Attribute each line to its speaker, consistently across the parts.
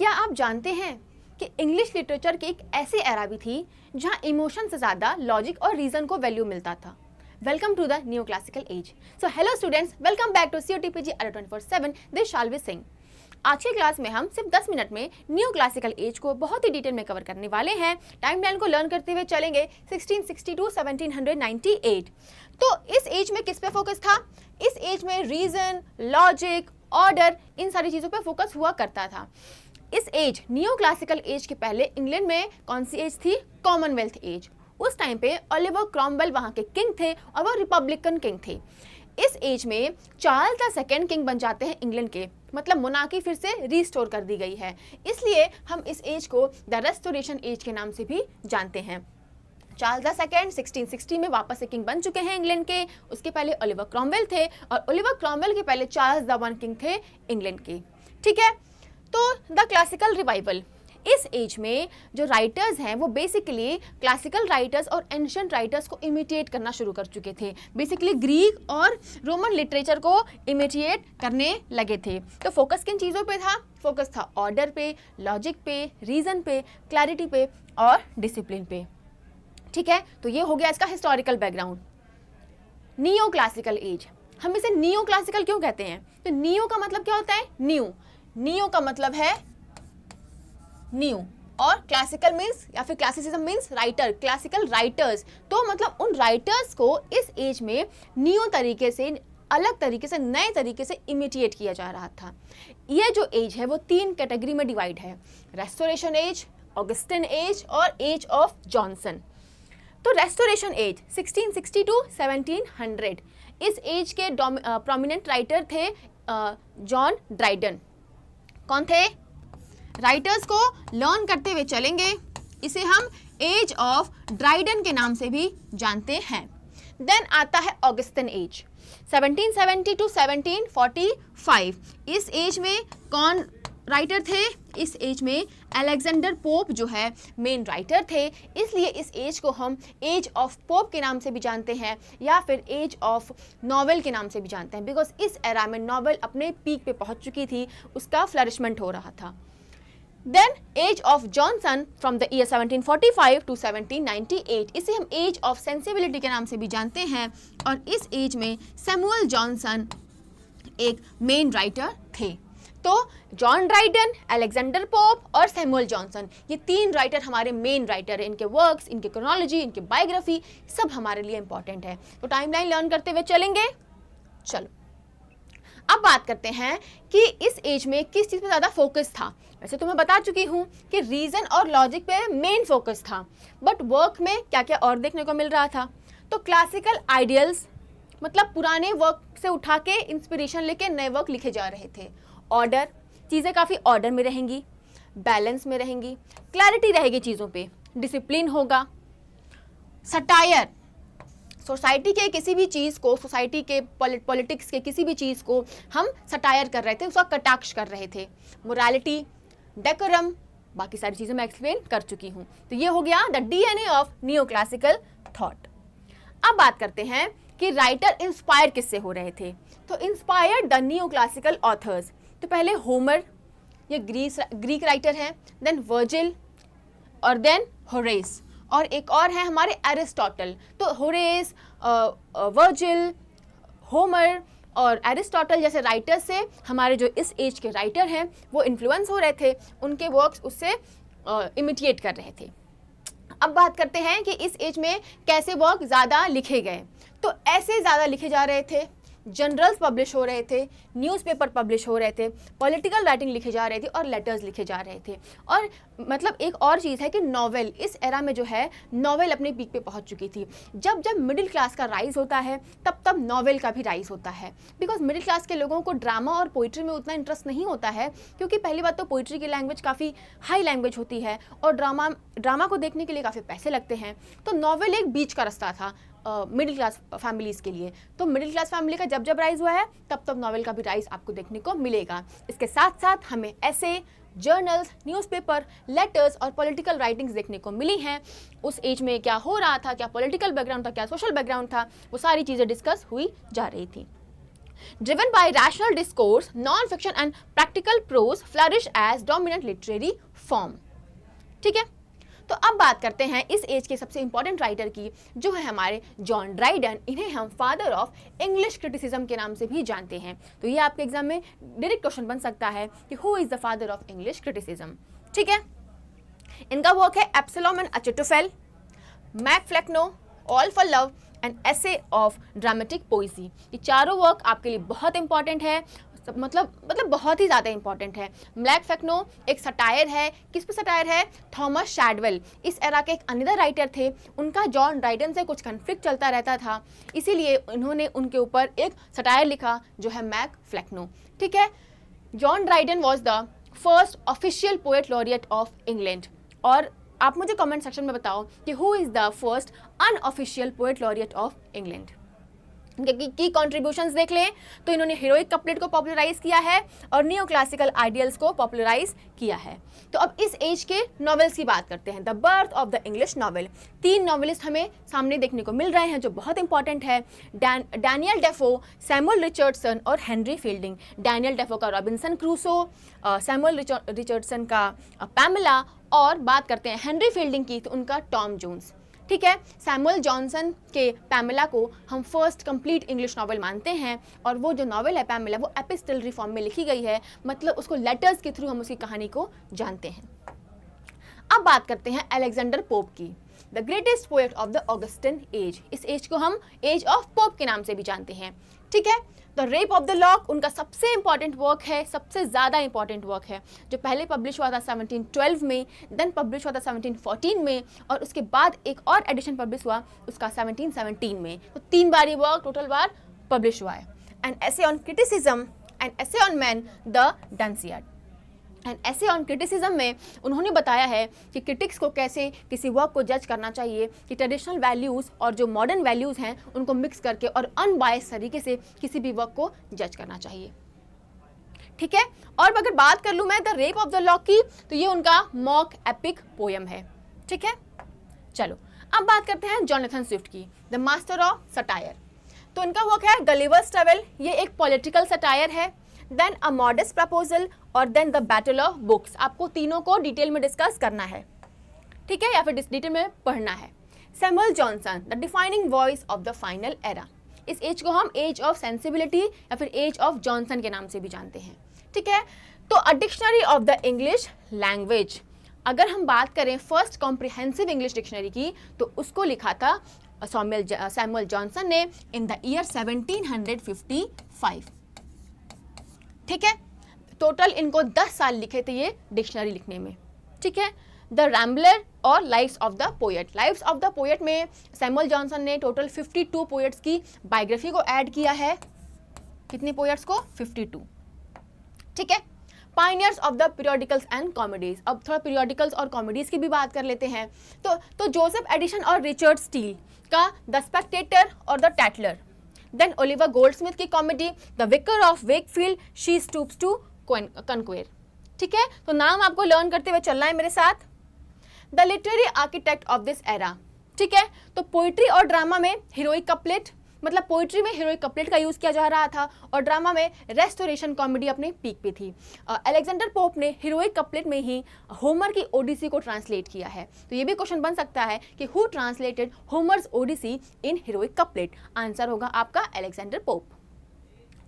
Speaker 1: क्या आप जानते हैं कि इंग्लिश लिटरेचर की एक ऐसी एरा भी थी जहां इमोशन से ज़्यादा लॉजिक और रीज़न को वैल्यू मिलता था। Welcome to the new classical age. So hello students, welcome back to COTPG Adda 24/7। This Shalvi Singh. आज की क्लास में हम सिर्फ 10 मिनट में न्यू क्लासिकल एज को बहुत ही डिटेल में कवर करने वाले हैं। टाइमलाइन को लर्न करते हुए चलेंगे 1660 टू 1798। तो इस एज में किस पे फोकस था? इस एज में रीजन, लॉजिक, ऑर्डर, इन सारी चीज़ों पे फोकस हुआ करता था। इस एज, न्यू क्लासिकल एज के पहले इंग्लैंड में कौन सी एज थी? Commonwealth age. उस टाइम पे ओलिवर क्रॉमवेल वहाँ के किंग थे और वो रिपब्लिकन किंग थे। इस एज में चार्ल्स द सेकंड किंग बन जाते हैं इंग्लैंड के, मतलब मोनार्की फिर से रिस्टोर कर दी गई है। इसलिए हम इस एज को द रेस्टोरेशन एज के नाम से भी जानते हैं। चार्ल्स द सेकंड 1660 में वापस से किंग बन चुके हैं इंग्लैंड के। उसके पहले ओलिवर क्रॉमवेल थे और ओलिवर क्रॉमवेल के पहले चार्ल्स द वन किंग थे इंग्लैंड के। ठीक है, तो द क्लासिकल रिवाइवल, इस एज में जो राइटर्स हैं वो बेसिकली क्लासिकल राइटर्स और एंशिएंट राइटर्स को इमिटेट करना शुरू कर चुके थे। बेसिकली ग्रीक और रोमन लिटरेचर को इमिटेट करने लगे थे। तो फोकस किन चीज़ों पे था? फोकस था ऑर्डर पे, लॉजिक पे, रीजन पे, क्लैरिटी पे और डिसिप्लिन पे। ठीक है, तो ये हो गया इसका historical background. Neo classical as, हम इसे नियो क्लासिकल क्यों कहते हैं? तो नियो का मतलब क्या होता है? न्यू। नियो का मतलब है न्यू और क्लासिकल मीन्स या फिर classicism means writer, classical writers. तो मतलब उन राइटर्स को इस एज में न्यू तरीके से, अलग तरीके से, नए तरीके से इमिटेट किया जा रहा था। यह जो एज है वो 3 कैटेगरी में डिवाइड है: रेस्टोरेशन एज, ऑगस्टिन एज और एज ऑफ जॉनसन। तो रेस्टोरेशन एज 1660 टू 1700, इस एज के प्रोमिनेंट राइटर थे जॉन ड्राइडन। कौन थे? राइटर्स को लर्न करते हुए चलेंगे, इसे हम एज ऑफ ड्राइडन के नाम से भी जानते हैं। देन आता है ऑगस्टिन एज 1770 टू 1745। इस एज में कौन राइटर थे? इस एज में अलेक्जेंडर पोप जो है मेन राइटर थे। इसलिए इस एज को हम एज ऑफ पोप के नाम से भी जानते हैं या फिर एज ऑफ नॉवेल के नाम से भी जानते हैं, बिकॉज इस एरा में नॉवेल अपने पीक पे पहुंच चुकी थी, उसका फ्लरिशमेंट हो रहा था। Then age of Johnson from the year 1745 to 1798, इसे हम एज ऑफ सेंसिबिलिटी के नाम से भी जानते हैं। और इस एज में सैमुअल जॉनसन एक मेन राइटर थे। तो जॉन ड्राइडन, अलेक्जेंडर पोप और सैमुअल जॉनसन, ये 3 राइटर हमारे मेन राइटर हैं। इनके वर्क्स, इनके क्रोनोलॉजी, इनकी बायोग्राफी सब हमारे लिए इंपॉर्टेंट है। तो टाइमलाइन लर्न करते हुए चलेंगे। चलो अब बात करते हैं कि इस एज में किस चीज़ पे ज़्यादा फोकस था। वैसे तो मैं बता चुकी हूँ कि रीज़न और लॉजिक पे मेन फोकस था, बट वर्क में क्या क्या और देखने को मिल रहा था। तो क्लासिकल आइडियल्स, मतलब पुराने वर्क से उठा के इंस्पिरेशन लेके नए वर्क लिखे जा रहे थे। ऑर्डर, चीज़ें काफ़ी ऑर्डर में रहेंगी, बैलेंस में रहेंगी, क्लैरिटी रहेगी चीज़ों पे, डिसिप्लिन होगा। सटायर, सोसाइटी के किसी भी चीज़ को, सोसाइटी के पॉलिटिक्स के किसी भी चीज़ को हम सटायर कर रहे थे, उसका कटाक्ष कर रहे थे। मोरालिटी, डेकोरम, बाकी सारी चीज़ें मैं एक्सप्लेन कर चुकी हूँ। तो ये हो गया the DNA of new classical thought. अब बात करते हैं कि राइटर इंस्पायर किससे हो रहे थे। तो inspired the new classical authors, तो पहले होमर, ये ग्रीक राइटर हैं, देन वर्जिल और देन होरेस, और एक और है हमारे एरिस्टोटल। तो होरेस, वर्जिल, होमर और एरिस्टोटल जैसे राइटर्स से हमारे जो इस एज के राइटर हैं वो इन्फ्लुएंस हो रहे थे, उनके वर्क्स उससे इमिटेट कर रहे थे। अब बात करते हैं कि इस एज में कैसे वर्क ज़्यादा लिखे गए। तो ऐसे ज़्यादा लिखे जा रहे थे, जर्नल्स पब्लिश हो रहे थे, न्यूज़पेपर पब्लिश हो रहे थे, पॉलिटिकल राइटिंग लिखे जा रहे थे और लेटर्स लिखे जा रहे थे। और मतलब एक और चीज़ है कि नॉवेल, इस एरा में जो है नॉवेल अपने पीक पे पहुंच चुकी थी। जब जब मिडिल क्लास का राइज होता है तब तब नॉवेल का भी राइज होता है, बिकॉज मिडिल क्लास के लोगों को ड्रामा और पोइट्री में उतना इंटरेस्ट नहीं होता है, क्योंकि पहली बात तो पोइट्री की लैंग्वेज काफ़ी हाई लैंग्वेज होती है और ड्रामा को देखने के लिए काफ़ी पैसे लगते हैं। तो नॉवेल एक बीच का रास्ता था मिडिल क्लास फैमिलीज़ के लिए। तो मिडिल क्लास फैमिली का जब जब राइज हुआ है तब तब नॉवेल का भी राइज आपको देखने को मिलेगा। इसके साथ साथ हमें ऐसे जर्नल्स, न्यूज़पेपर, लेटर्स और पॉलिटिकल राइटिंग्स देखने को मिली हैं। उस एज में क्या हो रहा था, क्या पॉलिटिकल बैकग्राउंड था, क्या सोशल बैकग्राउंड था, वो सारी चीज़ें डिस्कस हुई जा रही थी। driven by rational discourse, non-fiction and practical prose flourish as dominant literary form. ठीक है, तो अब बात करते हैं इस एज के सबसे इंपॉर्टेंट राइटर की, जो है हमारे जॉन ड्राइडन। इन्हें हम फादर ऑफ इंग्लिश क्रिटिसिज्म के नाम से भी जानते हैं। तो ये आपके एग्जाम में डायरेक्ट क्वेश्चन बन सकता है कि who is the father of English criticism. ठीक है, इनका वर्क है Absalom and Achitophel, Mac Flecknoe, all for love and essay of dramatic poesy. ये चारों वर्क आपके लिए बहुत इंपॉर्टेंट है, मतलब बहुत ही ज़्यादा इंपॉर्टेंट है। मैक फ्लेक्नो एक सटायर है, किस पे सटायर है? थॉमस शैडवेल, इस एरा के एक अनदर राइटर थे। उनका जॉन ड्राइडन से कुछ कन्फ्लिक्ट चलता रहता था, इसीलिए उन्होंने उनके ऊपर एक सटायर लिखा जो है मैक फ्लेक्नो। ठीक है, John Dryden was the first official poet laureate of England. और आप मुझे कमेंट सेक्शन में बताओ कि who is the first unofficial poet laureate of England. इनके की कंट्रीब्यूशंस देख लें तो इन्होंने हीरोइक कपलेट को पॉपुलराइज किया है और नियो क्लासिकल आइडियल्स को पॉपुलराइज किया है। तो अब इस एज के नॉवेल्स की बात करते हैं। The birth of the English novel, 3 novelist हमें सामने देखने को मिल रहे हैं जो बहुत इंपॉर्टेंट है। डैनियल डेफो, सैमुअल रिचर्डसन और हेनरी फील्डिंग। डैनियल डेफो का रॉबिन्सन क्रूसो, सैमुअल रिचर्डसन का पैमेला, और बात करते हैं हेनरी फील्डिंग की तो उनका टॉम जोन्स। ठीक है, सैमुअल जॉनसन के पैमेला को हम फर्स्ट कंप्लीट इंग्लिश नॉवेल मानते हैं, और वो जो नॉवेल है पैमेला वो एपिस्टलरी फॉर्म में लिखी गई है, मतलब उसको लेटर्स के थ्रू हम उसकी कहानी को जानते हैं। अब बात करते हैं अलेक्जेंडर पोप की, the greatest poet of the Augustan age. इस एज को हम एज ऑफ पोप के नाम से भी जानते हैं। ठीक है, the rape of the lock उनका सबसे इंपॉर्टेंट वर्क है, सबसे ज़्यादा इंपॉर्टेंट वर्क है, जो पहले पब्लिश हुआ था 1712 में, देन पब्लिश हुआ था 1714 में, और उसके बाद एक और एडिशन पब्लिश हुआ उसका 1717 में। तो 3 बार ये वर्क टोटल बार पब्लिश हुआ है। An essay on criticism and essay on man the Dunciad. And essay on criticism में उन्होंने बताया है कि क्रिटिक्स को कैसे किसी वर्क को जज करना चाहिए, कि ट्रेडिशनल वैल्यूज़ और जो मॉडर्न वैल्यूज़ हैं उनको मिक्स करके और अनबायस तरीके से किसी भी वर्क को जज करना चाहिए। ठीक है, और अगर बात कर लूँ मैं the rape of the lock की, तो ये उनका मॉक एपिक पोएम है। ठीक है, चलो अब बात करते हैं जॉनथन स्विफ्ट की, द मास्टर ऑफ सटायर। तो इनका वर्क है गलिवर्स ट्रैवल, ये एक पॉलिटिकल सटायर है। देन अ मॉडेस्ट प्रपोजल और then the battle of books. आपको तीनों को डिटेल में डिस्कस करना है, ठीक है, या फिर डिटेल में पढ़ना है। Samuel Johnson, the defining voice of the final era. इस एज को हम एज ऑफ सेंसिबिलिटी या फिर एज ऑफ जॉनसन के नाम से भी जानते हैं। ठीक है, तो a dictionary of the English language, अगर हम बात करें फर्स्ट कॉम्प्रिहेंसिव इंग्लिश डिक्शनरी की, तो उसको लिखा था सैमुअल जॉनसन ने इन द ईयर 1755। ठीक है, टोटल इनको 10 साल लिखे थे ये डिक्शनरी लिखने में। ठीक है, द रैम्बलर और lives of the poet. Lives of the poet में सैमुअल जॉनसन ने टोटल 52 पोएट्स की बायोग्राफी को ऐड किया है। कितने पोएट्स को? 52। ठीक है, pioneers of the periodicals and comedies. अब थोड़ा पीरियोडिकल्स और कॉमेडीज की भी बात कर लेते हैं। तो जोसेफ एडिसन और रिचर्ड स्टील का द स्पेक्टेटर और the Tatler. Then Oliver Goldsmith की comedy the Vicar of Wakefield, she stoops to conquer. ठीक है, तो नाम आपको लर्न करते हुए चलना है मेरे साथ। The literary architect of this era. ठीक है, तो पोइट्री और ड्रामा में हीरोइक कपलेट, मतलब पोइट्री में हीरोइक कपलेट का यूज़ किया जा रहा था और ड्रामा में रेस्टोरेशन कॉमेडी अपने पीक पे थी। अलेक्जेंडर पोप ने हीरोइक कपलेट में ही होमर की ओडिसी को ट्रांसलेट किया है। तो ये भी क्वेश्चन बन सकता है कि who translated Homer's Odyssey in heroic couplet? Answer होगा आपका अलेक्जेंडर पोप।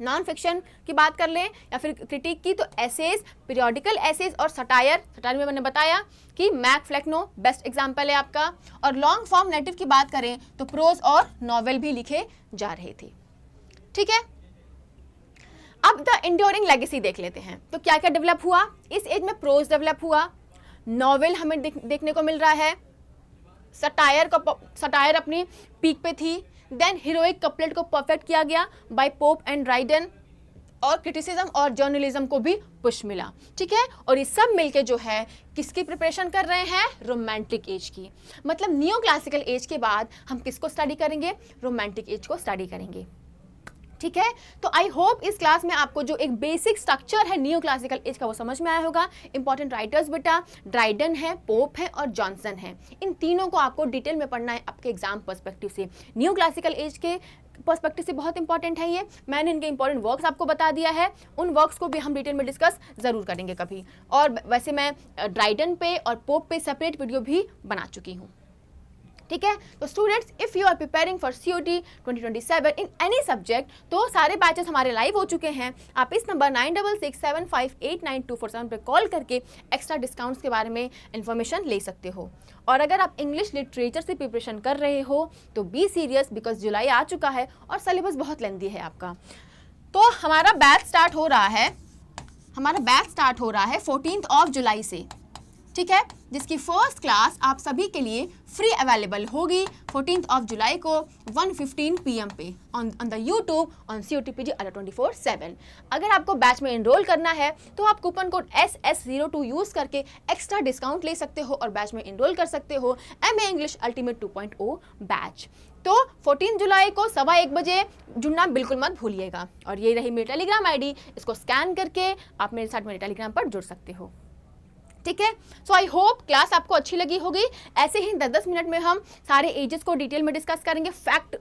Speaker 1: नॉन फिक्शन की बात कर लें या फिर क्रिटिक की, तो एसेज, पीरियोडिकल एसेज और सटायर में मैंने बताया कि मैक फ्लेक्नो बेस्ट एग्जाम्पल है आपका। और लॉन्ग फॉर्म नेरेटिव की बात करें तो प्रोज और नॉवेल भी लिखे जा रहे थे। ठीक है, अब द इंड्योरिंग लेगेसी देख लेते हैं। तो क्या क्या डेवलप हुआ इस एज में? प्रोज डेवलप हुआ, नॉवेल हमें देखने को मिल रहा है, सटायर अपनी पीक पे थी, देन हीरोइक कपलेट को परफेक्ट किया गया बाय पोप एंड ड्राइडन, और क्रिटिसिज्म और जर्नलिज्म को भी पुश मिला। ठीक है, और ये सब मिलके जो है किसकी प्रिपरेशन कर रहे हैं? रोमांटिक एज की। मतलब नियो क्लासिकल एज के बाद हम किसको स्टडी करेंगे? रोमांटिक एज को स्टडी करेंगे। ठीक है, तो आई होप इस क्लास में आपको जो एक बेसिक स्ट्रक्चर है नियो क्लासिकल एज का वो समझ में आया होगा। इंपॉर्टेंट राइटर्स बेटा ड्राइडन है, पोप है और जॉनसन है। इन तीनों को आपको डिटेल में पढ़ना है आपके एग्जाम पर्सपेक्टिव से। नियो क्लासिकल एज के पर्सपेक्टिव से बहुत इंपॉर्टेंट है ये। मैंने इनके इंपॉर्टेंट वर्क्स आपको बता दिया है, उन वर्क्स को भी हम डिटेल में डिस्कस ज़रूर करेंगे कभी। और वैसे मैं ड्राइडन पे और पोप पे सेपरेट वीडियो भी बना चुकी हूँ, ठीक है। तो students, if you are preparing for COT 2027 in any subject, तो सारे बैचेस हमारे लाइव हो चुके हैं। आप इस नंबर 9667589247 पर कॉल करके एक्स्ट्रा डिस्काउंट्स के बारे में इंफॉर्मेशन ले सकते हो। और अगर आप इंग्लिश लिटरेचर से प्रिपरेशन कर रहे हो तो बी सीरियस, बिकॉज जुलाई आ चुका है और सिलेबस बहुत लेंथी है आपका। तो हमारा बैच स्टार्ट हो रहा है 14 जुलाई से, ठीक है, जिसकी फर्स्ट क्लास आप सभी के लिए फ्री अवेलेबल होगी 14 जुलाई को 1:15 PM पे on the YouTube on COTPG Alert 24/7। अगर आपको बैच में एनरोल करना है तो आप कूपन कोड SS02 यूज़ करके एक्स्ट्रा डिस्काउंट ले सकते हो और बैच में एनरोल कर सकते हो MA इंग्लिश अल्टीमेट 2.0 बैच। तो 14 जुलाई को 1:15 बजे जुड़ना बिल्कुल मत भूलिएगा। और ये रही मेरी टेलीग्राम ID, इसको स्कैन करके आप मेरे साथ मेरे टेलीग्राम पर जुड़ सकते हो, ठीक है। सो आई होप क्लास आपको अच्छी लगी होगी। ऐसे ही 10-10 मिनट में हम सारे एजेस को डिटेल में डिस्कस करेंगे।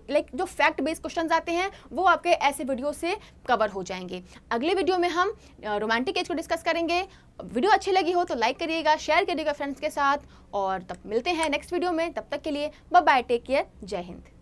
Speaker 1: जो फैक्ट बेस्ड क्वेश्चंस आते हैं वो आपके ऐसे वीडियो से कवर हो जाएंगे। अगले वीडियो में हम रोमांटिक एज को डिस्कस करेंगे। वीडियो अच्छी लगी हो तो लाइक करिएगा, शेयर करिएगा फ्रेंड्स के साथ, और तब मिलते हैं नेक्स्ट वीडियो में। तब तक के लिए बाय बाय, टेक केयर, जय हिंद।